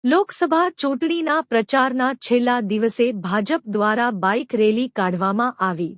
લોકસભા ચૂંટણીના પ્રચારના છેલ્લા દિવસે ભાજપ દ્વારા બાઇક રેલી કાઢવામાં આવી।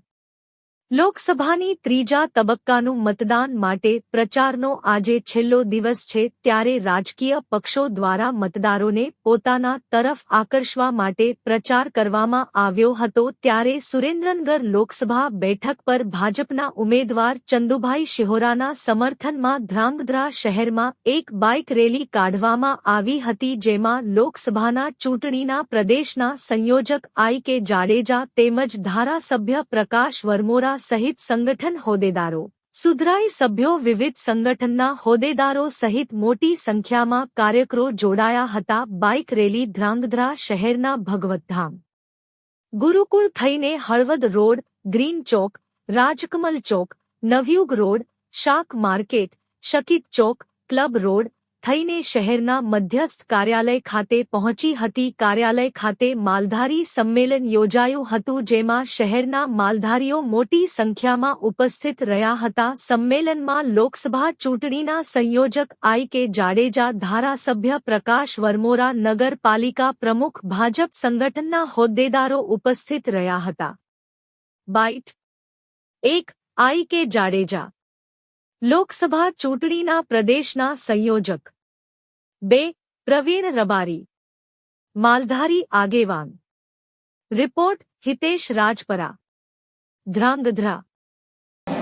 લોકસભાની ત્રીજા તબક્કાનું મતદાન માટે પ્રચારનો આજે છેલ્લો દિવસ છે, ત્યારે રાજકીય પક્ષો દ્વારા મતદારોને પોતાના તરફ આકર્ષવા માટે પ્રચાર કરવામાં આવ્યો હતો। ત્યારે સુરેન્દ્રનગર લોકસભા બેઠક પર ભાજપના ઉમેદવાર ચંદુભાઈ શિહોરાના સમર્થનમાં ધ્રાંગધ્રા શહેરમાં એક બાઇક રેલી કાઢવામાં આવી હતી, જેમાં લોકસભાના ચૂંટણીના પ્રદેશના સંયોજક I.K. જાડેજા તેમજ ધારાસભ્ય પ્રકાશ વરમોરા સહિત સંગઠન હોદ્દેદારો, સુધરાઈ સભ્યો, વિવિધ સંગઠનના હોદ્દેદારો સહિત મોટી સંખ્યામાં કાર્યકરો જોડાયા હતા। બાઇક રેલી ધ્રાંગધ્રા શહેરના ભગવતધામ, ગુરુકુળ થઈને હળવદ રોડ, ગ્રીન ચોક, રાજકમલ ચોક, નવયુગ રોડ, શાક માર્કેટ, શકીત ચોક, ક્લબ રોડ થઈને શહેરના મધ્યસ્થ કાર્યાલય ખાતે પહોંચી હતી। કાર્યાલય ખાતે માલધારી સંમેલન યોજાયું હતું, જેમાં શહેરના માલધારીઓ મોટી સંખ્યામાં ઉપસ્થિત રહ્યા હતા। સંમેલનમાં લોકસભા ચૂંટણીના સંયોજક I.K. જાડેજા, ધારાસભ્ય પ્રકાશ વરમોરા, નગરપાલિકા પ્રમુખ, ભાજપ સંગઠનના હોદ્દેદારો ઉપસ્થિત રહ્યા હતા। Byte 1 I.K. જાડેજા, લોકસભા ચૂંટણીના પ્રદેશના સંયોજક। 2 પ્રવીણ રબારી, માલધારી આગેવાન। રિપોર્ટ હિતેશ રાજપરા, ધ્રાંગધ્રા।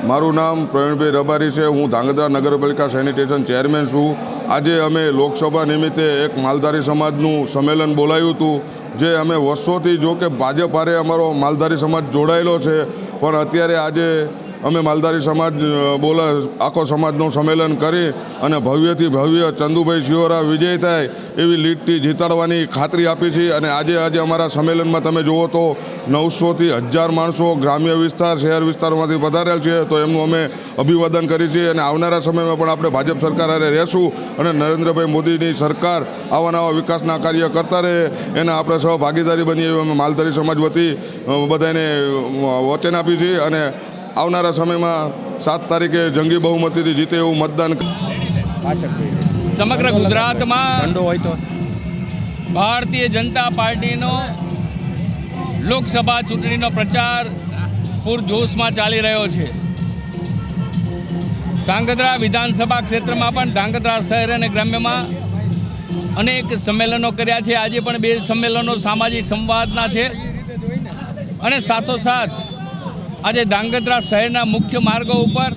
મારું નામ પ્રવીણભાઈ રબારી છે। હું ધ્રાંગધ્રા નગરપાલિકા સેનિટેશન ચેરમેન છું। આજે અમે લોકસભા નિમિત્તે એક માલધારી સમાજનું સંમેલન બોલાવ્યું હતું, જે અમે વર્ષોથી જો કે ભાજપ હારે અમારો માલધારી સમાજ જોડાયેલો છે, પણ અત્યારે આજે અમે માલધારી સમાજ આખો સમાજનું સંમેલન કરી અને ભવ્યથી ભવ્ય ચંદુભાઈ શિહોરા વિજય થાય એવી લીડથી જીતાડવાની ખાતરી આપી છે। અને આજે અમારા સંમેલનમાં તમે જુઓ તો 900થી 1000 માણસો ગ્રામ્ય વિસ્તાર, શહેર વિસ્તારમાંથી પધારેલ છે, તો એમનું અમે અભિવાદન કરીએ છીએ। અને આવનારા સમયમાં પણ આપણે ભાજપ સરકાર હારે રહેશું અને નરેન્દ્રભાઈ મોદીની સરકાર આવા નવા વિકાસના કાર્ય કરતા રહે એના આપણે સહ ભાગીદારી બનીએ એવી અમે માલધારી સમાજ વતી બધાને વચન આપી છીએ। અને આવનારા સમયમાં 7 તારીખે જંગી બહુમતીથી જીતે એવું મતદાન સમગ્ર ગુજરાતમાં ભારતીય જનતા પાર્ટીનો લોકસભા ચૂંટણીનો પ્રચાર પૂરજોશમાં ચાલી રહ્યો છે। ધ્રાંગધ્રા વિધાનસભા ક્ષેત્રમાં પણ ધ્રાંગધ્રા શહેર અને ગ્રામ્યમાં અનેક સંમેલનો કર્યા છે। આજે પણ 2 સંમેલનો સામાજિક સંવાદના છે અને સાથોસાથ આજે ધ્રાંગધ્રા શહેરના મુખ્ય માર્ગો ઉપર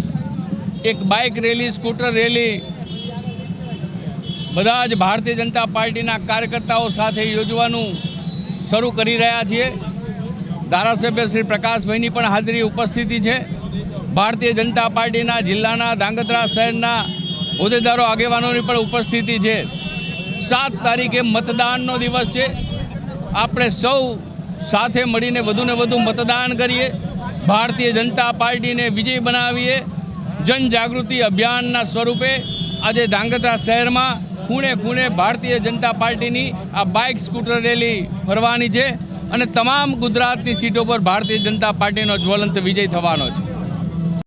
એક બાઇક રેલી, સ્કૂટર રેલી બધા જ ભારતીય જનતા પાર્ટીના કાર્યકર્તાઓ સાથે યોજવાનું શરૂ કરી રહ્યા છીએ। ધારાસભ્ય શ્રી પ્રકાશભાઈની પણ હાજરી ઉપસ્થિતિ છે। ભારતીય જનતા પાર્ટીના જિલ્લાના ધ્રાંગધ્રા શહેરના હોદ્દેદારો, આગેવાનોની પણ ઉપસ્થિતિ છે। 7 તારીખે મતદાનનો દિવસ છે। આપણે સૌ સાથે મળીને વધુને વધુ મતદાન કરીએ, ભારતીય જનતા પાર્ટીને વિજય બનાવીએ। જનજાગૃતિ અભિયાનના સ્વરૂપે આજે ધ્રાંગધ્રા શહેરમાં ખૂણે ખૂણે ભારતીય જનતા પાર્ટીની આ બાઇક સ્કૂટર રેલી ફરવાની છે અને તમામ ગુજરાતની સીટો પર ભારતીય જનતા પાર્ટીનો જ્વલંત વિજય થવાનો છે।